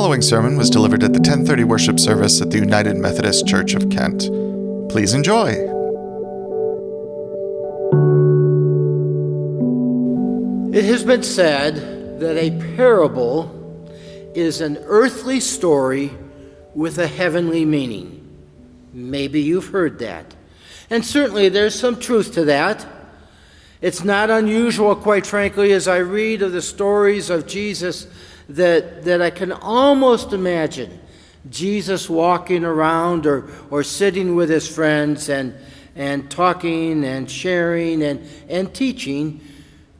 following sermon was delivered at the 10:30 worship service at the United Methodist Church of Kent. Please enjoy. It has been said that a parable is an earthly story with a heavenly meaning. Maybe you've heard that. And certainly there's some truth to that. It's not unusual, quite frankly, as I read of the stories of Jesus, that I can almost imagine Jesus walking around or sitting with his friends and talking and sharing and teaching.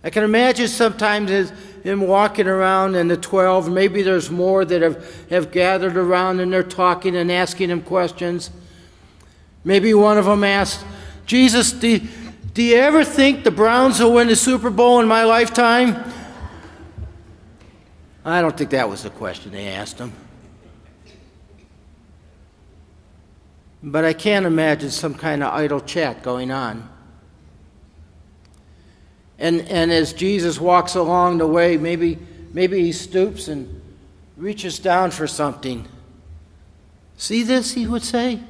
I can imagine sometimes him walking around and the 12, maybe there's more that have gathered around and they're talking and asking him questions. Maybe one of them asked, Jesus, do you ever think the Browns will win the Super Bowl in my lifetime? I don't think that was the question they asked him. But I can't imagine some kind of idle chat going on. And as Jesus walks along the way, maybe he stoops and reaches down for something. See this, he would say?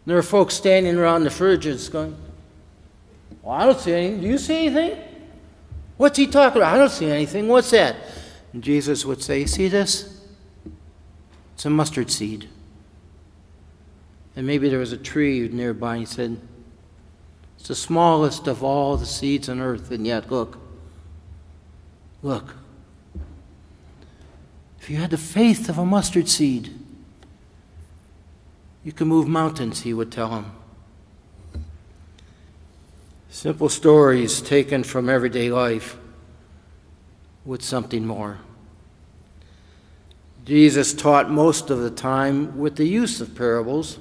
There are folks standing around the fridges going, well, I don't see anything. Do you see anything? What's he talking about? I don't see anything. What's that? And Jesus would say, see this? It's a mustard seed. And maybe there was a tree nearby, and he said, it's the smallest of all the seeds on earth, and yet, look. If you had the faith of a mustard seed, you can move mountains, he would tell him. Simple stories taken from everyday life with something more. Jesus taught most of the time with the use of parables.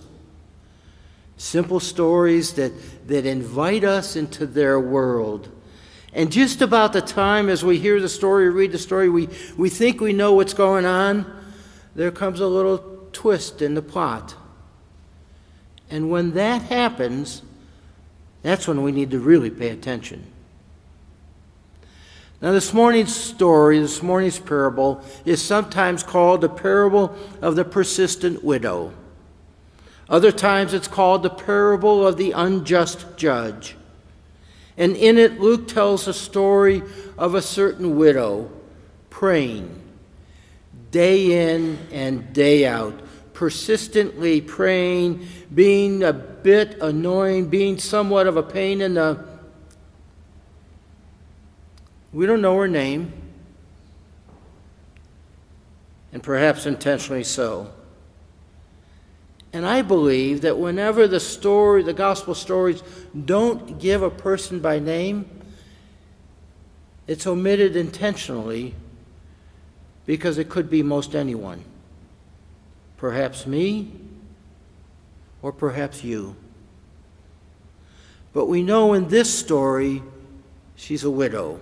Simple stories that invite us into their world. And just about the time as we hear the story, read the story, we think we know what's going on, there comes a little twist in the plot. And when that happens, that's when we need to really pay attention. Now, this morning's story, this morning's parable, is sometimes called the parable of the persistent widow. Other times it's called the parable of the unjust judge. And in it, Luke tells the story of a certain widow praying day in and day out, persistently praying, being a bit annoying, being somewhat of a pain in the... We don't know her name, and perhaps intentionally so. And I believe that whenever the gospel stories don't give a person by name, it's omitted intentionally because it could be most anyone. Perhaps me, or perhaps you. But we know in this story, she's a widow.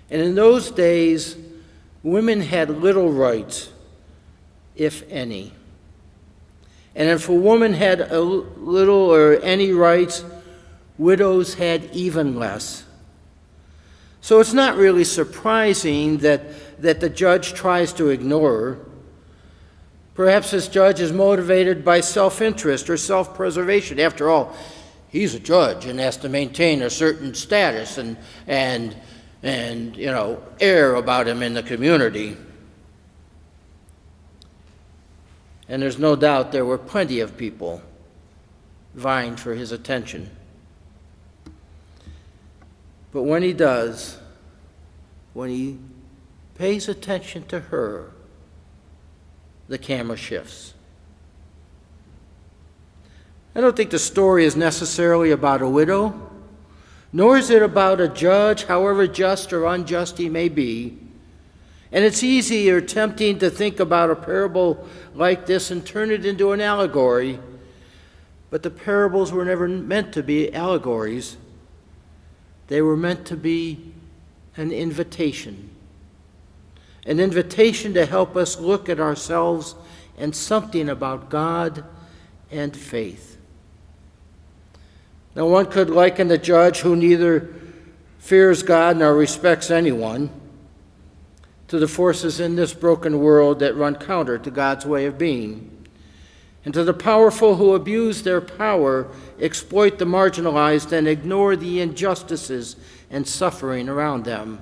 And in those days, women had little rights, if any. And if a woman had a little or any rights, widows had even less. So it's not really surprising that the judge tries to ignore her. Perhaps this judge is motivated by self-interest or self-preservation. After all, he's a judge and has to maintain a certain status and air about him in the community. And there's no doubt there were plenty of people vying for his attention. But when he does, when he pays attention to her, the camera shifts. I don't think the story is necessarily about a widow, nor is it about a judge, however just or unjust he may be. And it's easy or tempting to think about a parable like this and turn it into an allegory. But the parables were never meant to be allegories. They were meant to be an invitation. An invitation to help us look at ourselves and something about God and faith. Now, one could liken the judge who neither fears God nor respects anyone to the forces in this broken world that run counter to God's way of being, and to the powerful who abuse their power, exploit the marginalized, and ignore the injustices and suffering around them.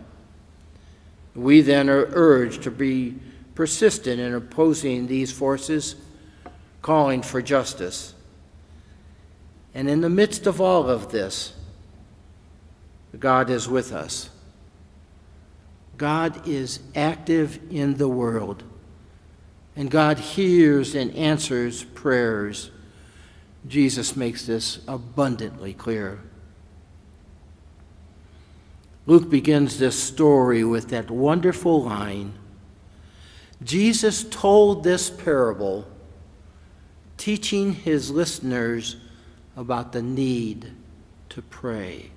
We then are urged to be persistent in opposing these forces, calling for justice. And in the midst of all of this, God is with us. God is active in the world, and God hears and answers prayers. Jesus makes this abundantly clear. Luke begins this story with that wonderful line. Jesus told this parable, teaching his listeners about the need to pray.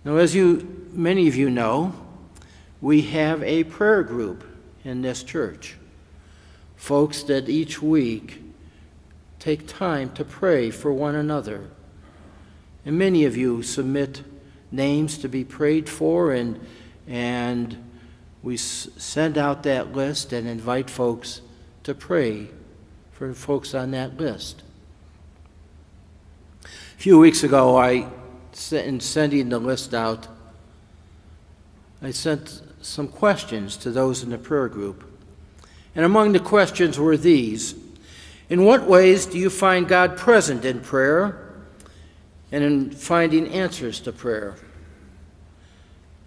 Now, as many of you know, we have a prayer group in this church. Folks that each week take time to pray for one another. And many of you submit names to be prayed for, and we send out that list and invite folks to pray for folks on that list. A few weeks ago, in sending the list out, I sent some questions to those in the prayer group. And among the questions were these: in what ways do you find God present in prayer and in finding answers to prayer?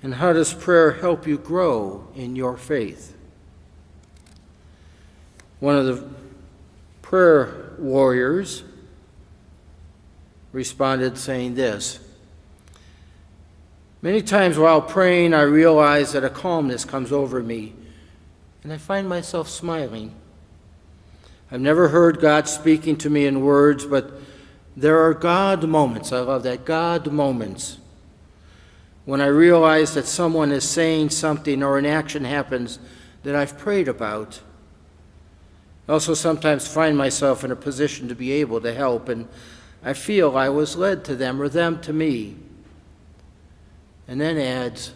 And how does prayer help you grow in your faith? One of the prayer warriors responded saying this: many times while praying, I realize that a calmness comes over me, and I find myself smiling. I've never heard God speaking to me in words, but there are God moments. I love that, God moments, when I realize that someone is saying something or an action happens that I've prayed about. I also sometimes find myself in a position to be able to help, and I feel I was led to them or them to me. And then adds,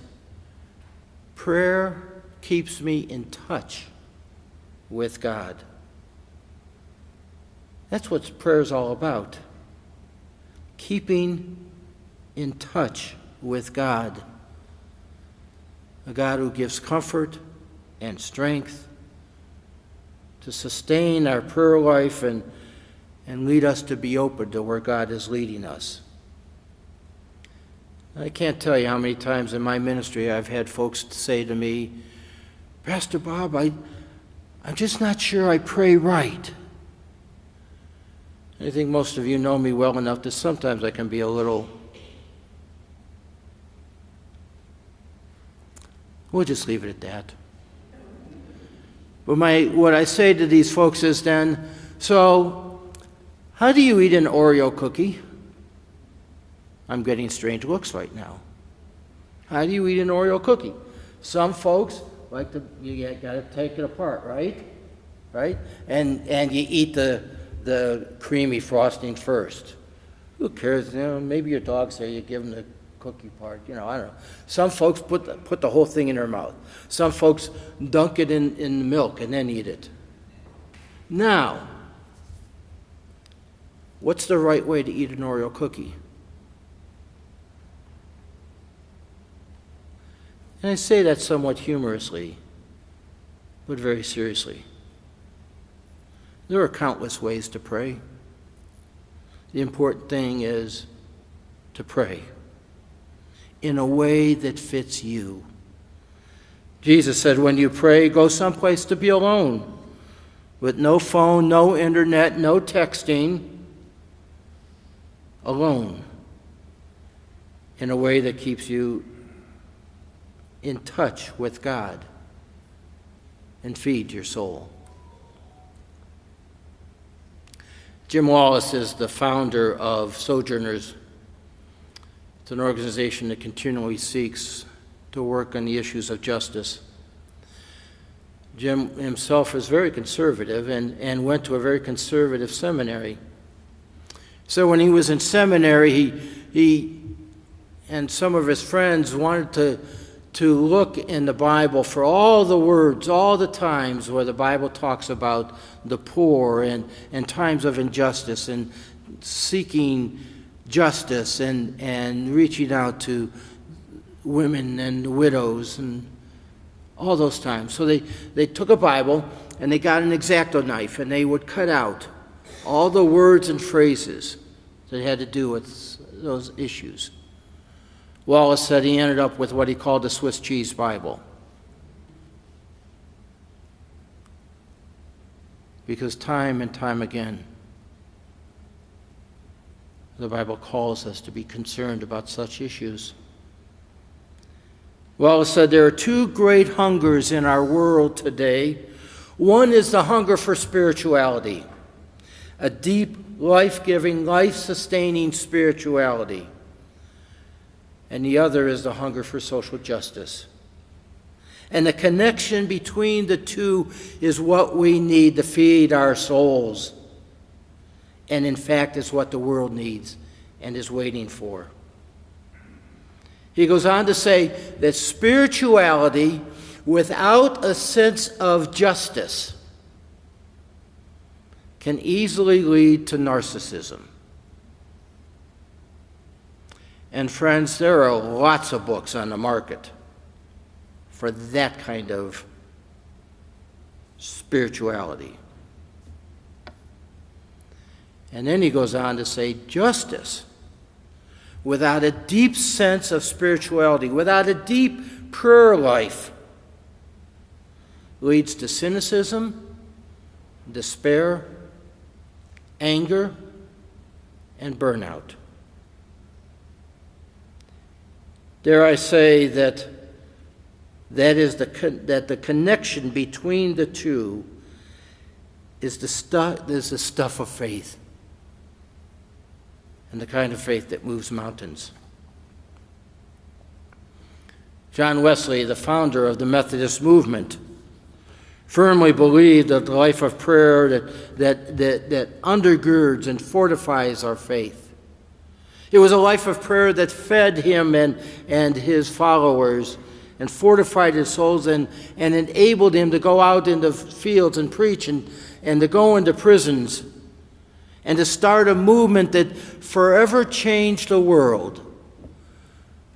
prayer keeps me in touch with God. That's what prayer is all about. Keeping in touch with God. A God who gives comfort and strength to sustain our prayer life and lead us to be open to where God is leading us. I can't tell you how many times in my ministry I've had folks say to me, Pastor Bob, I'm just not sure I pray right. I think most of you know me well enough that sometimes I can be a little... We'll just leave it at that. But what I say to these folks is then, so how do you eat an Oreo cookie? I'm getting strange looks right now. How do you eat an Oreo cookie? Some folks like you got to take it apart, right? Right? And you eat the creamy frosting first. Who cares? Maybe your dog's there. You give them the cookie part. I don't know. Some folks put the whole thing in their mouth. Some folks dunk it in milk and then eat it. Now, what's the right way to eat an Oreo cookie? And I say that somewhat humorously, but very seriously. There are countless ways to pray. The important thing is to pray in a way that fits you. Jesus said, when you pray, go someplace to be alone, with no phone, no internet, no texting, alone, in a way that keeps you in touch with God and feed your soul. Jim Wallace is the founder of Sojourners. It's an organization that continually seeks to work on the issues of justice. Jim himself is very conservative and went to a very conservative seminary. So when he was in seminary, he and some of his friends wanted to look in the Bible for all the words, all the times where the Bible talks about the poor and times of injustice and seeking justice and reaching out to women and widows and all those times. So they took a Bible and they got an X-Acto knife and they would cut out all the words and phrases that had to do with those issues. Wallace said he ended up with what he called the Swiss cheese Bible. Because time and time again, the Bible calls us to be concerned about such issues. Wallace said there are two great hungers in our world today. One is the hunger for spirituality, a deep, life-giving, life-sustaining spirituality. And the other is the hunger for social justice. And the connection between the two is what we need to feed our souls. And in fact, is what the world needs and is waiting for. He goes on to say that spirituality without a sense of justice can easily lead to narcissism. And friends, there are lots of books on the market for that kind of spirituality. And then he goes on to say justice without a deep sense of spirituality, without a deep prayer life, leads to cynicism, despair, anger, and burnout. Dare I say that the connection between the two is the stuff of faith, and the kind of faith that moves mountains. John Wesley, the founder of the Methodist movement, firmly believed that the life of prayer that undergirds and fortifies our faith. It was a life of prayer that fed him and his followers and fortified his souls and enabled him to go out into fields and preach and to go into prisons and to start a movement that forever changed the world.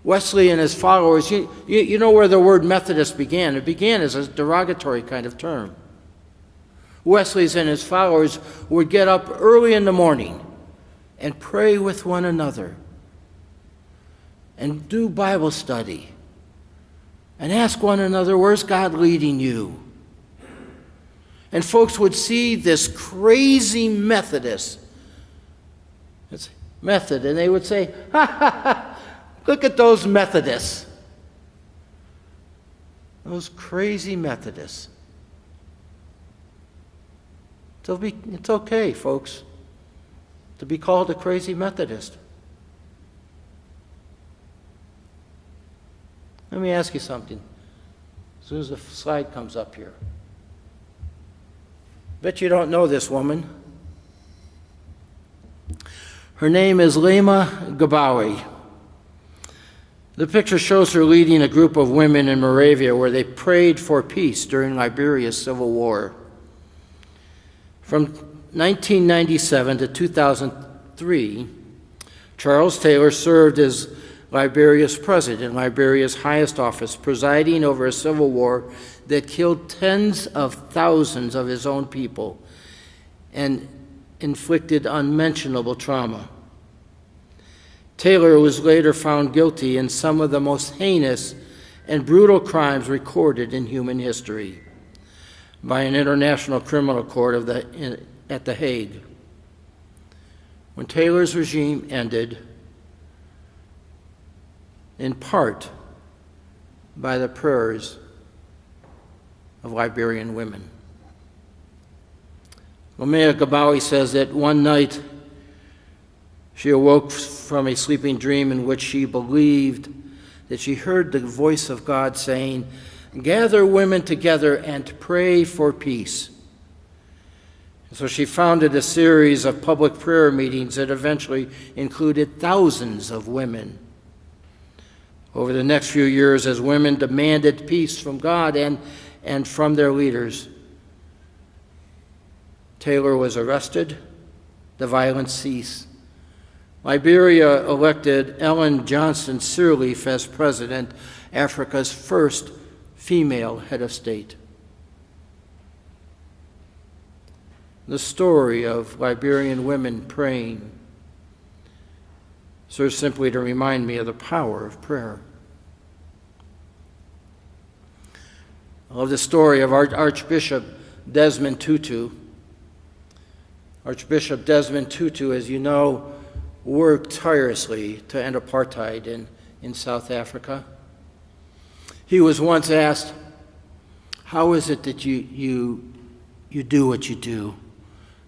Wesley and his followers, you know where the word Methodist began. It began as a derogatory kind of term. Wesley's and his followers would get up early in the morning and pray with one another and do Bible study and ask one another, where's God leading you? And folks would see this crazy Methodist method, and they would say, ha, ha, ha, look at those Methodists. Those crazy Methodists. It's okay, folks, to be called a crazy Methodist. Let me ask you something. As soon as the slide comes up here. Bet you don't know this woman. Her name is Lema Gabawi. The picture shows her leading a group of women in Moravia where they prayed for peace during Liberia's civil war. From 1997 to 2003, Charles Taylor served as Liberia's president, Liberia's highest office, presiding over a civil war that killed tens of thousands of his own people and inflicted unmentionable trauma. Taylor was later found guilty in some of the most heinous and brutal crimes recorded in human history by an international criminal court at The Hague. When Taylor's regime ended, in part by the prayers of Liberian women. Lema Gabawi says that one night she awoke from a sleeping dream in which she believed that she heard the voice of God saying, "Gather women together and pray for peace." And so she founded a series of public prayer meetings that eventually included thousands of women. over the next few years as women demanded peace from God and from their leaders. Taylor was arrested. The violence ceased. Liberia elected Ellen Johnson Sirleaf as president, Africa's first female head of state. The story of Liberian women praying serves simply to remind me of the power of prayer. I love the story of Archbishop Desmond Tutu. Archbishop Desmond Tutu, as you know, worked tirelessly to end apartheid in South Africa. He was once asked, how is it that you do what you do?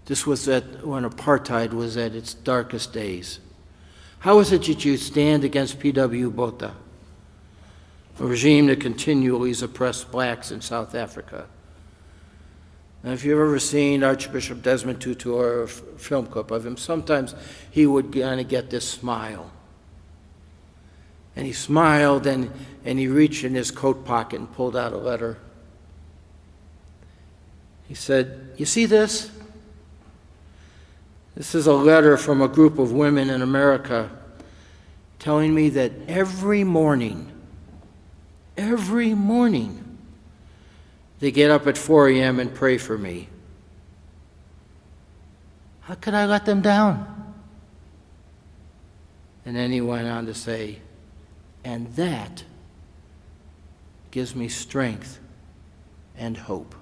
This was when apartheid was at its darkest days. How is it that you stand against P.W. Botha, a regime that continually suppressed blacks in South Africa? And if you've ever seen Archbishop Desmond Tutu or a film clip of him, sometimes he would kind of get this smile. And he smiled and he reached in his coat pocket and pulled out a letter. He said, "You see this? This is a letter from a group of women in America telling me that every morning, they get up at 4 a.m. and pray for me. How could I let them down?" And then he went on to say, "And that gives me strength and hope."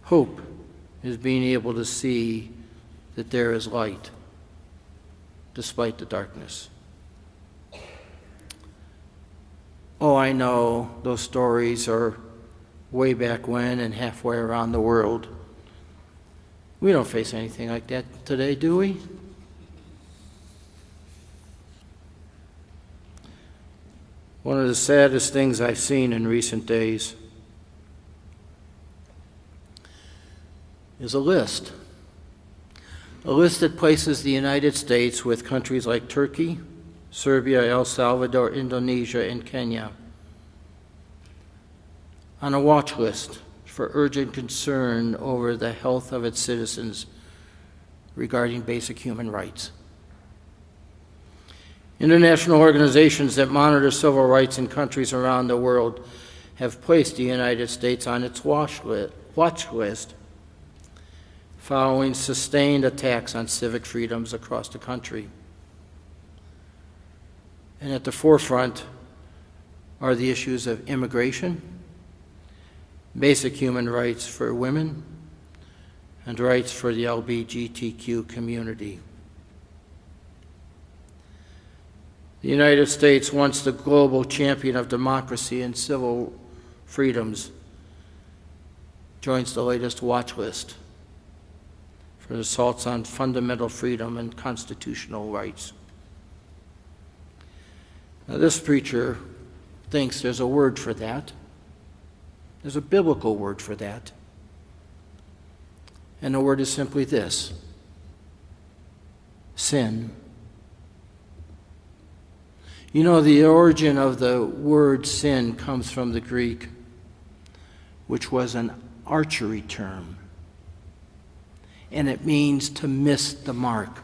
Hope is being able to see that there is light despite the darkness. Oh, I know those stories are way back when and halfway around the world. We don't face anything like that today, do we? One of the saddest things I've seen in recent days is a list that places the United States with countries like Turkey, Serbia, El Salvador, Indonesia, and Kenya on a watch list for urgent concern over the health of its citizens regarding basic human rights. International organizations that monitor civil rights in countries around the world have placed the United States on its watch list following sustained attacks on civic freedoms across the country. And at the forefront are the issues of immigration, basic human rights for women, and rights for the LGBTQ community. The United States, once the global champion of democracy and civil freedoms, joins the latest watch list for assaults on fundamental freedom and constitutional rights. Now, this preacher thinks there's a word for that. There's a biblical word for that. And the word is simply this: sin. You know, the origin of the word sin comes from the Greek, which was an archery term. And it means to miss the mark.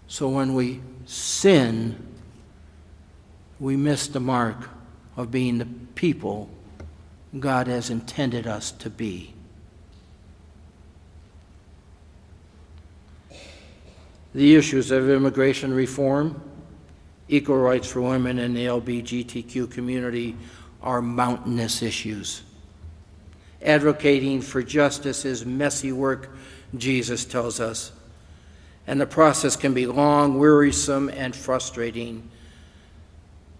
So when we sin, we miss the mark of being the people God has intended us to be. The issues of immigration reform, equal rights for women, and the LGBTQ community are mountainous issues. Advocating for justice is messy work, Jesus tells us, and the process can be long, wearisome, and frustrating.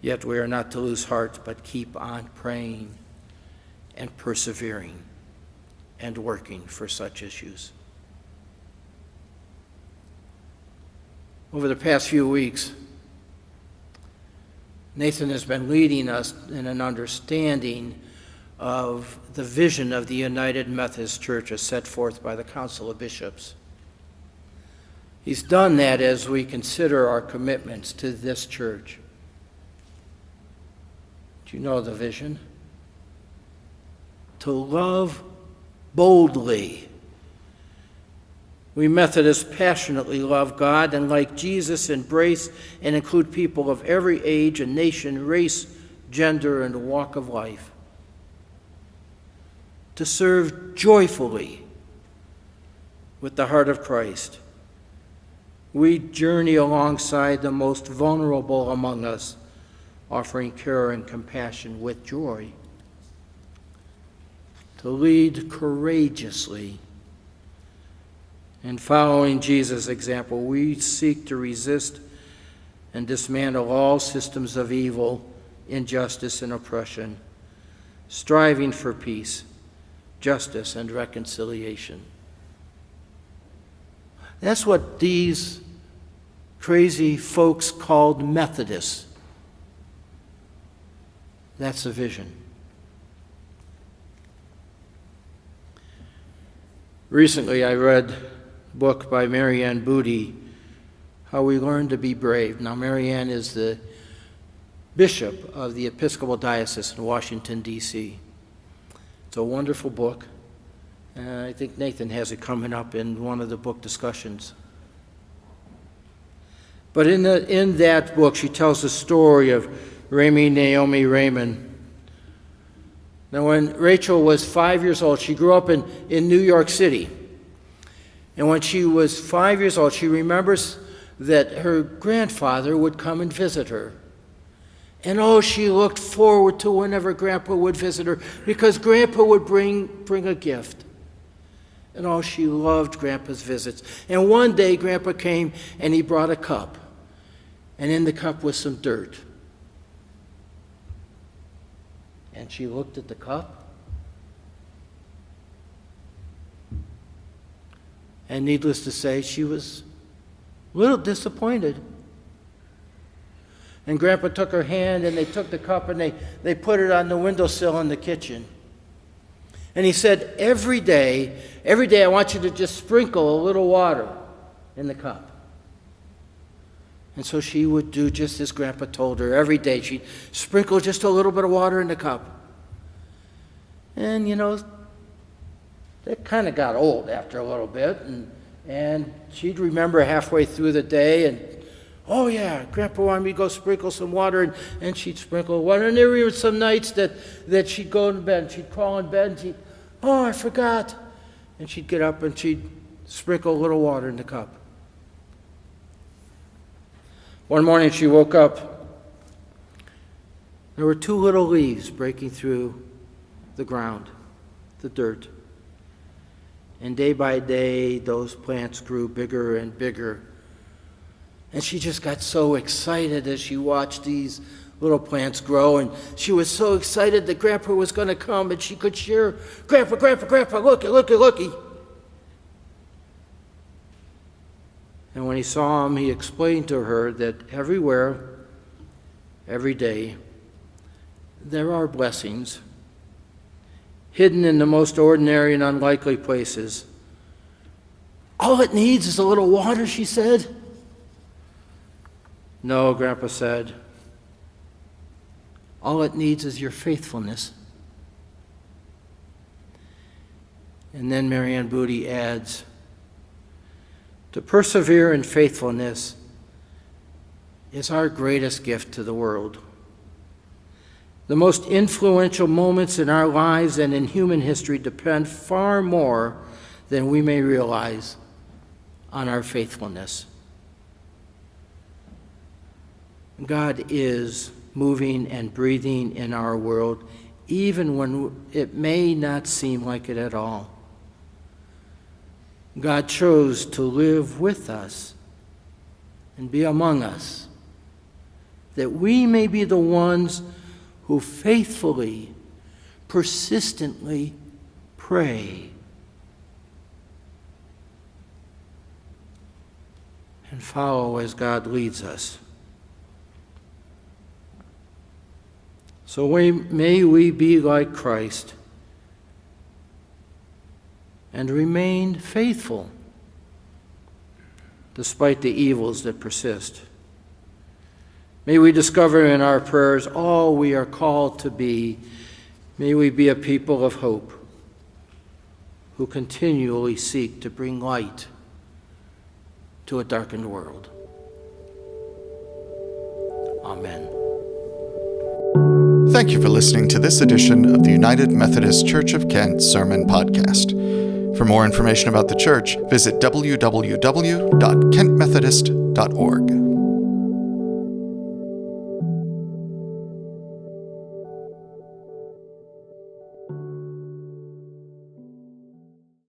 Yet we are not to lose heart, but keep on praying and persevering and working for such issues. Over the past few weeks, Nathan has been leading us in an understanding of the vision of the United Methodist Church as set forth by the Council of Bishops. He's done that as we consider our commitments to this church. Do you know the vision? To love boldly. We Methodists passionately love God and, like Jesus, embrace and include people of every age and nation, race, gender, and walk of life. To serve joyfully with the heart of Christ. We journey alongside the most vulnerable among us, offering care and compassion with joy. To lead courageously. And following Jesus' example, we seek to resist and dismantle all systems of evil, injustice, and oppression, striving for peace, justice, and reconciliation. That's what these crazy folks called Methodists. That's the vision. Recently, I read a book by Marianne Booty, How We Learn to Be Brave. Now, Marianne is the bishop of the Episcopal Diocese in Washington, D.C. It's a wonderful book. I think Nathan has it coming up in one of the book discussions. But in that book, she tells the story of Naomi Raymond. Now, when Rachel was 5 years old, she grew up in New York City. And when she was 5 years old, she remembers that her grandfather would come and visit her. And she looked forward to whenever Grandpa would visit her, because Grandpa would bring a gift. And she loved Grandpa's visits. And one day, Grandpa came and he brought a cup. And in the cup was some dirt. And she looked at the cup. And needless to say, she was a little disappointed. And Grandpa took her hand and they took the cup and they put it on the windowsill in the kitchen. And he said, every day I want you to just sprinkle a little water in the cup. And so she would do just as Grandpa told her. Every day she'd sprinkle just a little bit of water in the cup. And, that kind of got old after a little bit. And she'd remember halfway through the day and, oh yeah, Grandpa wanted me to go sprinkle some water, and she'd sprinkle water. And there were some nights that she'd go to bed, she'd crawl in bed, and I forgot. And she'd get up and she'd sprinkle a little water in the cup. One morning she woke up. There were two little leaves breaking through the ground, the dirt. And day by day, those plants grew bigger and bigger. And she just got so excited as she watched these little plants grow. And she was so excited that Grandpa was going to come and she could share, Grandpa, looky. And when he saw him, he explained to her that everywhere, every day, there are blessings hidden in the most ordinary and unlikely places. All it needs is a little water, she said. No, Grandpa said. All it needs is your faithfulness. And then Marianne Booty adds, to persevere in faithfulness is our greatest gift to the world. The most influential moments in our lives and in human history depend far more than we may realize on our faithfulness. God is moving and breathing in our world, even when it may not seem like it at all. God chose to live with us and be among us, that we may be the ones who faithfully, persistently pray and follow as God leads us. So may we be like Christ and remain faithful despite the evils that persist. May we discover in our prayers all we are called to be. May we be a people of hope who continually seek to bring light to a darkened world. Amen. Thank you for listening to this edition of the United Methodist Church of Kent Sermon Podcast. For more information about the church, visit www.kentmethodist.org.